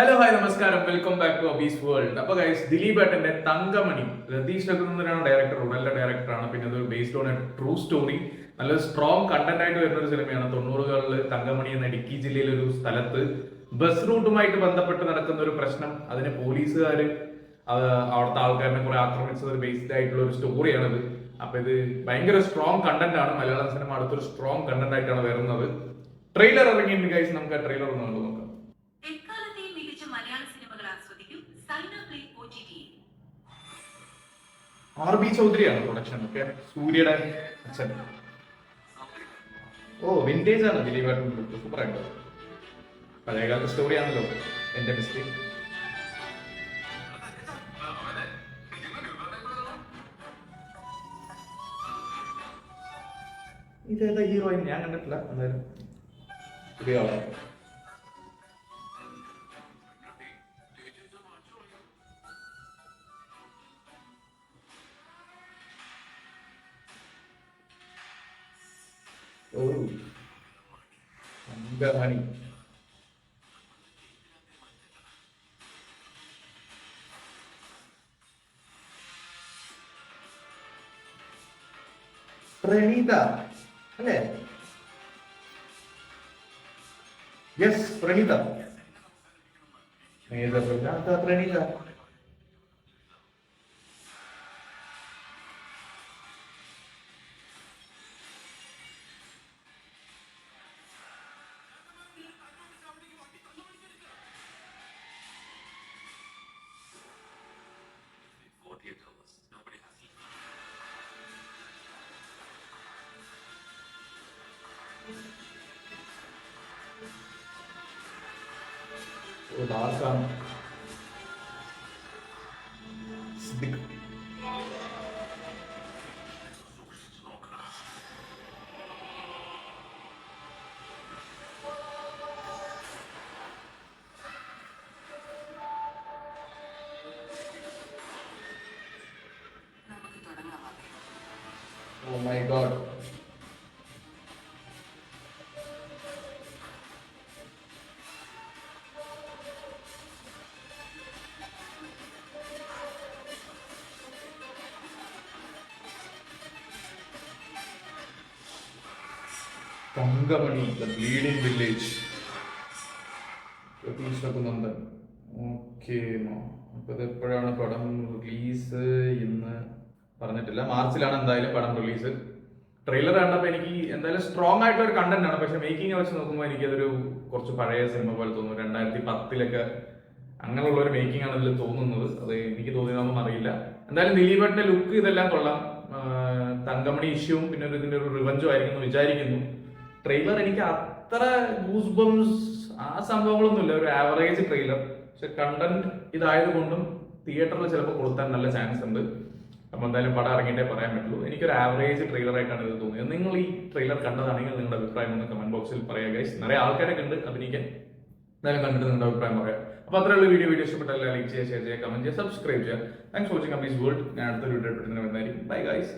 Hello hi നമസ്കാരം, welcome back to അബീസ് world. അപ്പൊ guys, Dileep ഏട്ടന്റെ തങ്കമണി, രതീഷ് രഘുനന്ദനാണ് ഡയറക്ടർ, നല്ല ഡയറക്ടറാണ്. പിന്നെ അത് based on A true story, നല്ല സ്ട്രോങ് കണ്ടന്റ് ആയിട്ട് വരുന്ന ഒരു സിനിമയാണ്. 90കളിൽ തങ്കമണി എന്ന ഇടുക്കി ജില്ലയിലെ ഒരു സ്ഥലത്ത് ബസ് റൂട്ടുമായിട്ട് ബന്ധപ്പെട്ട് നടക്കുന്ന ഒരു പ്രശ്നം, അതിന് പോലീസുകാർ അവിടുത്തെ ആൾക്കാരിനെ കുറെ ആക്രമിച്ചത് ബേസ്ഡ് ആയിട്ടുള്ള ഒരു സ്റ്റോറിയാണിത്. അപ്പൊ ഇത് ഭയങ്കര സ്ട്രോങ് കണ്ടന്റ് ആണ്. മലയാള സിനിമ അടുത്തൊരു സ്ട്രോങ് കണ്ടന്റ് ആയിട്ടാണ് വരുന്നത്. ട്രെയിലർ ഇറങ്ങിയിട്ടുണ്ട് ഗൈസ്, നമുക്ക് ആ ട്രെയിലർ ഒന്ന് കണ്ടു നോക്കാം. RB ചൗധരിയാണ് പ്രൊഡക്ഷൻ ഒക്കെ, സൂര്യയുടെ അച്ഛൻ. ഓ, വിന്റേജ് ആണ് ദിലീപ് സൂപ്പർ ആയിട്ട്. പഴയകാലത്തെ സ്റ്റോറി ആണല്ലോ, എന്റെ മിസ്റ്റേക്ക്. ഇതേതാ ഹീറോയിൻ? ഞാൻ കണ്ടിട്ടില്ല. എന്തായാലും പുതിയ ആളാണ്. ഓ, തങ്കമണി. പ്രണീത അല്ലേ? യെസ്, പ്രണീത. പ്രണീത ഡാർക്കാണ്. Siddique. Oh my God. Thankamani, the bleeding village, Ratheesh Raghunandan. Okay, അപ്പൊ ഇത് എപ്പോഴാണ് പടം റിലീസ് എന്ന് പറഞ്ഞിട്ടില്ല. മാർച്ചിലാണ് എന്തായാലും പടം റിലീസ്. ട്രെയിലർ കണ്ടപ്പോൾ എനിക്ക് എന്തായാലും സ്ട്രോങ് ആയിട്ടുള്ള ഒരു കണ്ടന്റ് ആണ്. പക്ഷെ മേക്കിംഗ് വെച്ച് നോക്കുമ്പോൾ എനിക്കതൊരു കുറച്ച് പഴയ സിനിമ പോലെ തോന്നുന്നു. 2010 അങ്ങനെയുള്ള ഒരു മേക്കിംഗ് ആണ് ഇതിൽ തോന്നുന്നത്. അത് എനിക്ക് തോന്നിയതൊന്നും അറിയില്ല. എന്തായാലും ദിലീപേട്ടന്റെ ലുക്ക് ഇതെല്ലാം കൊള്ളാം. തങ്കമണി ഇഷ്യൂവും പിന്നെ ഇതിന്റെ ഒരു റിവഞ്ചും ആയിരിക്കും എന്ന് വിചാരിക്കുന്നു. ട്രെയിലർ എനിക്ക് അത്ര ഗൂസ് ബംസ് ആ സംഭവങ്ങളൊന്നുമില്ല, ഒരു ആവറേജ് ട്രെയിലർ. പക്ഷെ കണ്ടന്റ് ഇതായതുകൊണ്ടും തിയേറ്ററിൽ ചിലപ്പോൾ കൊടുത്താൻ നല്ല ചാൻസ് ഉണ്ട്. അപ്പൊ എന്തായാലും പടം ഇറങ്ങിയിട്ടേ പറയാൻ പറ്റുള്ളൂ. എനിക്കൊരു ആവറേജ് ട്രെയിലർ ആയിട്ടാണ് ഇത് തോന്നിയത്. നിങ്ങൾ ഈ ട്രെയിലർ കണ്ടതാണെങ്കിൽ നിങ്ങളുടെ അഭിപ്രായം ഒന്ന് കമന്റ് ബോക്സിൽ പറയാം ഗൈസ്. നിറയെ ആൾക്കാരൊക്കെ ഉണ്ട് അഭിനയിക്കാൻ. എന്തായാലും കണ്ടിട്ട് നിങ്ങളുടെ അഭിപ്രായം പറയാം. അപ്പൊ അത്രയുള്ള വീഡിയോ ഇഷ്ടപ്പെട്ടാൽ ലൈക്ക് ചെയ്യുക, ഷെയർ ചെയ്യുക, കമന്റ് ചെയ്യുക, സബ്സ്ക്രൈബ് ചെയ്യുക. Thanks for watching Abi's world. ഞാൻ അടുത്തൊരു വീഡിയോ വരുന്നതായിരിക്കും. Bye guys.